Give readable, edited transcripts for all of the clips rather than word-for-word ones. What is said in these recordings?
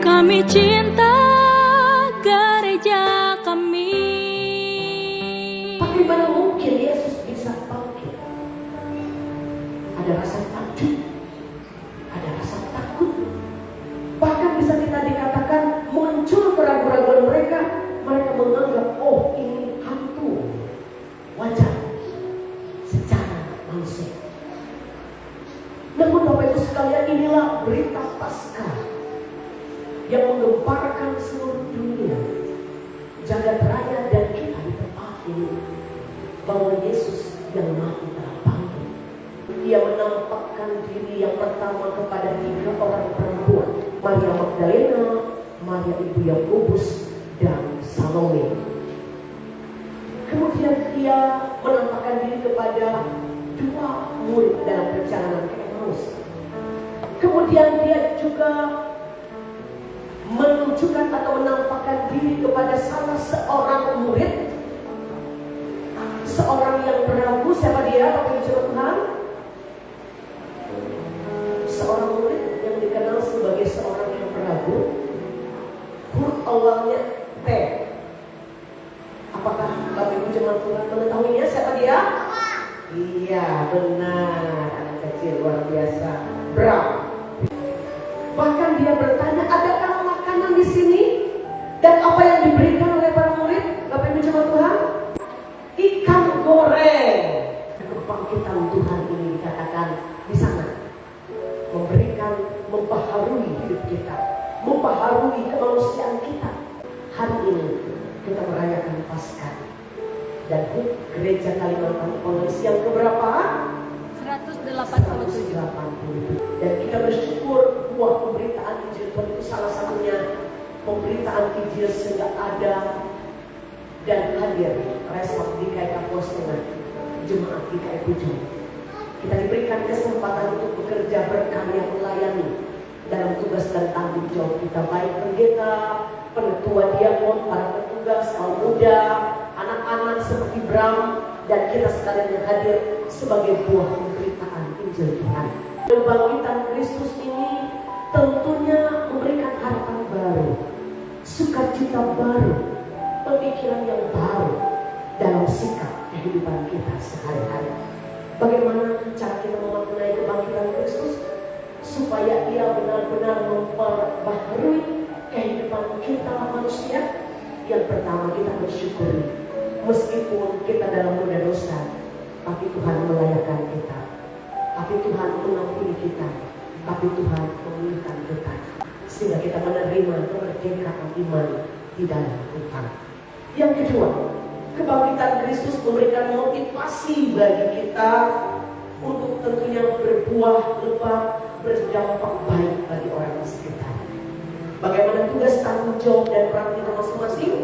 Kami cinta gereja kami. Bagaimana mungkin Yesus bisa bangkit? Ada rasa takjub, ada rasa takut. Bahkan bisa kita dikatakan muncul keraguan-keraguan mereka. Mereka menganggap, oh ini hantu. Wajar secara manusia. Namun Bapak Ibu sekalian, inilah berita Paskah yang menggemparkan seluruh dunia, jagat raya dan kita di tempat ini, bahwa Yesus yang mati telah bangkit. Dia menampakkan diri yang pertama kepada 3 orang perempuan, Maria Magdalena, Maria ibu Yakobus, dan Salome. Kemudian dia menampakkan diri kepada 2 murid dalam perjalanan ke Emmaus. Kemudian dia juga menunjukkan atau menampakkan diri kepada salah seorang murid, seorang yang beragu. Siapa dia, Bapak Ibu Tuhan? Seorang murid yang dikenal sebagai seorang yang beragu. Huruf awalnya T. Apakah Bapak Ibu Jemaat Tuhan mengetahuinya? Siapa dia? Iya, benar. Anak kecil luar biasa. Bravo. Bahkan dia bertanya, adakah makanan di sini? Dan apa yang diberikan oleh para murid? Bapak Ibu Jemaat Tuhan? Ikan goreng. Kebangkitan Tuhan ini dikatakan di sana memberikan, membaharui hidup kita, membaharui kemanusiaan kita. Hari ini kita merayakan Paskah dan Gereja Kalimantan Polres yang keberapa? 187. Dan kita bersyukur buah pemberitaan Injil Tuhan itu salah satunya pemberitaan Injil sehingga ada dan hadir resort di Kapuas Tengah, jemaat di KPJ. Kita diberikan kesempatan untuk bekerja, berkarya, melayani dalam tugas dan tanggung jawab kita, baik pendeta, penetua diakon, para petugas, kaum muda, anak-anak seperti Bram, dan kita sekalian yang hadir sebagai buah pemberitaan Injil Tuhan. Kebangkitan Kristus ini tentunya memberikan harapan baru, sukacita baru, pemikiran yang baru dalam sikap kehidupan kita sehari-hari. Bagaimana cara kita memaknai kebangkitan Kristus supaya ia benar-benar memperbaharui kehidupan kita manusia? Yang pertama, kita bersyukuri. Meskipun kita dalam noda dosa, tapi Tuhan melayakkan kita, tapi Tuhan mengampuni kita, tapi Tuhan memulihkan kita, sehingga kita menerima kemerdekaan iman di dalam Tuhan. Yang kedua, kebangkitan Kristus memberikan motivasi bagi kita untuk tentunya berbuah lebat, berdampak baik bagi orang sekitar. Bagaimana tugas, tanggung jawab dan peran kita masing-masing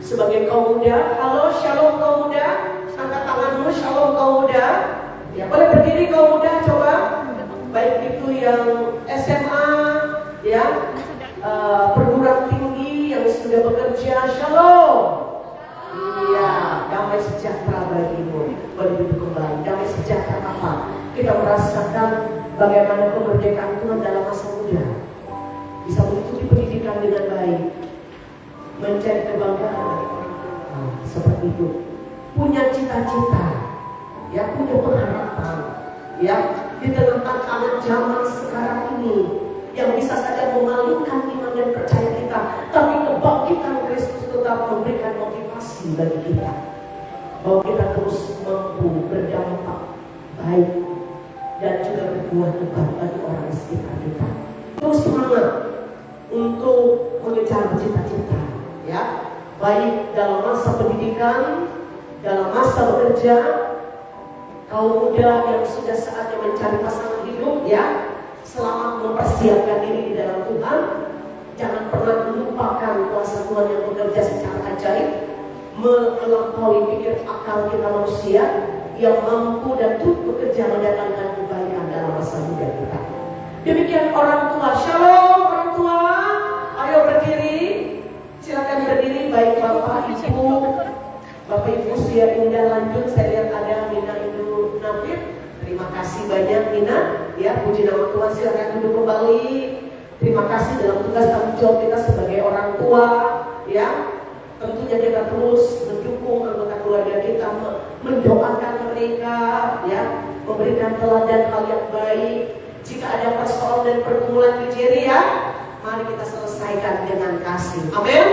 sebagai kaum muda? Halo, shalom kaum muda. Angkat tanganmu, shalom kaum muda. Ya, boleh berdiri kaum muda, coba. Baik itu yang SMA, ya, perguruan tinggi yang sudah bekerja, shalom. Iya, damai sejahtera bagimu. Boleh duduk kembali. Damai sejahtera apa? Kita merasakan bagaimana kemerdekaan Tuhan dalam masa muda. Bisa mengikuti pendidikan dengan baik, mencari kebanggaan seperti itu, punya cita-cita, ya, punya pengharapan, ya, di tengah anak zaman sekarang ini yang bisa saja memalingkan iman dan percaya kita, tapi kebangkitan Kristus tetap memberikan motivasi bagi kita bahwa kita terus mampu berdampak baik dan juga berbuah lebat bagi orang sekitar kita. Terus semangat untuk mengejar cita-cita, ya, baik dalam masa pendidikan, dalam masa bekerja, kaum muda yang sudah saatnya mencari pasangan hidup, ya, selamat mempersiapkan diri di dalam Tuhan. Jangan pernah melupakan kuasa Tuhan yang bekerja secara ajaib, melampaui pikir akal kita manusia, yang mampu dan turut bekerja mendatangkan kebaikan dalam masa muda kita. Demikian orang tua, shalom orang tua, ayo berdiri, silakan berdiri, baik bapak ibu usia indah lanjut. Saya lihat ada Mina Ibu Nafir, terima kasih banyak Mina, ya, puji nama Tuhan. Silakan duduk kembali, Terima kasih dalam tugas tanggung jawab kita sebagai orang tua, ya. Tentunya kita terus mendukung anggota keluarga kita, mendoakan mereka, ya, memberikan teladan hal yang baik. Jika ada persoalan dan pergumulan kecil, ya, mari kita selesaikan dengan kasih. Amin.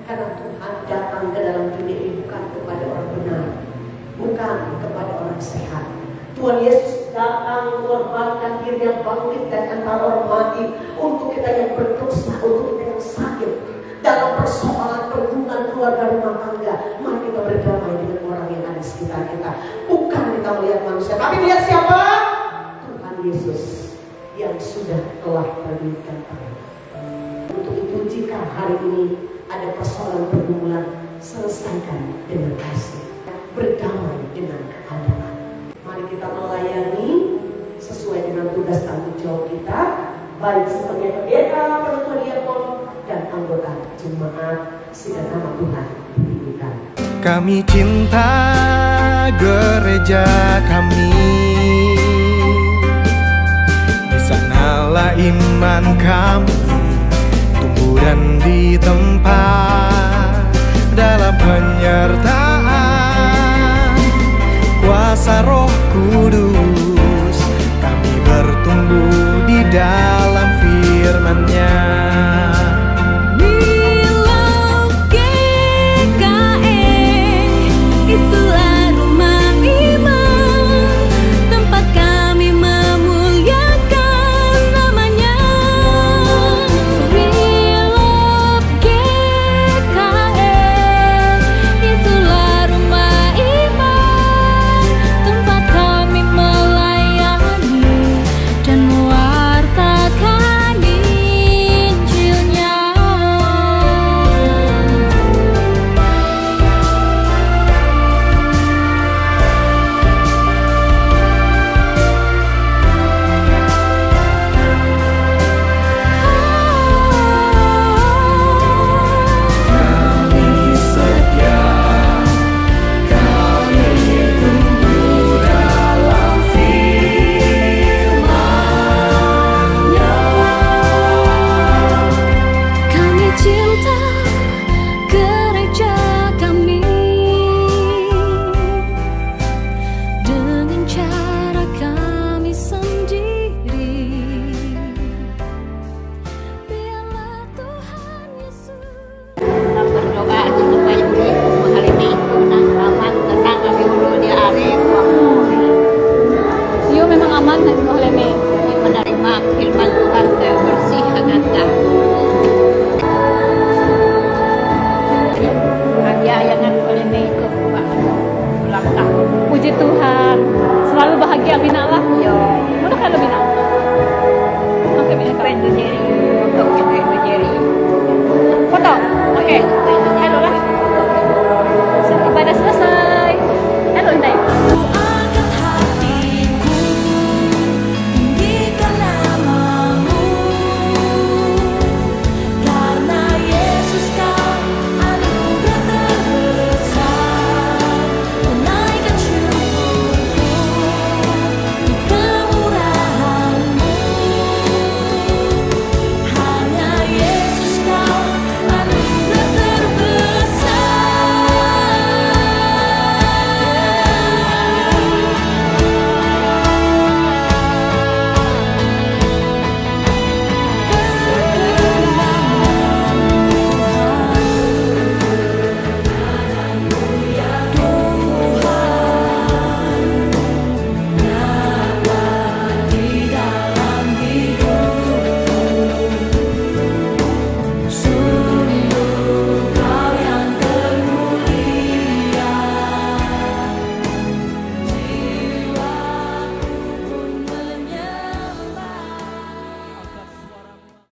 Karena Tuhan datang ke dalam dunia ini bukan kepada orang benar, bukan kepada orang sehat. Tuhan Yesus datang mengorbankan dirinya bangkit dari antara orang mati untuk kita yang berdosa, untuk kita yang sakit. Dalam persoalan perhubungan keluarga rumah tangga, mari kita berdamai dengan orang yang ada di sekitar kita. Bukan kita melihat manusia, tapi melihat siapa? Tuhan Yesus yang sudah telah berdirikan. Untuk itu jika hari ini ada persoalan pergumulan, selesaikan dengan kasih, berdamai dengan keadaan. Mari kita melayani sesuai dengan tugas tanggung jawab kita, baik sebagai pendeta, penuntut diakon, dan anggota jemaat, sehingga nama Tuhan ditinggikan. Kami cinta gereja kami, di sanalah iman kami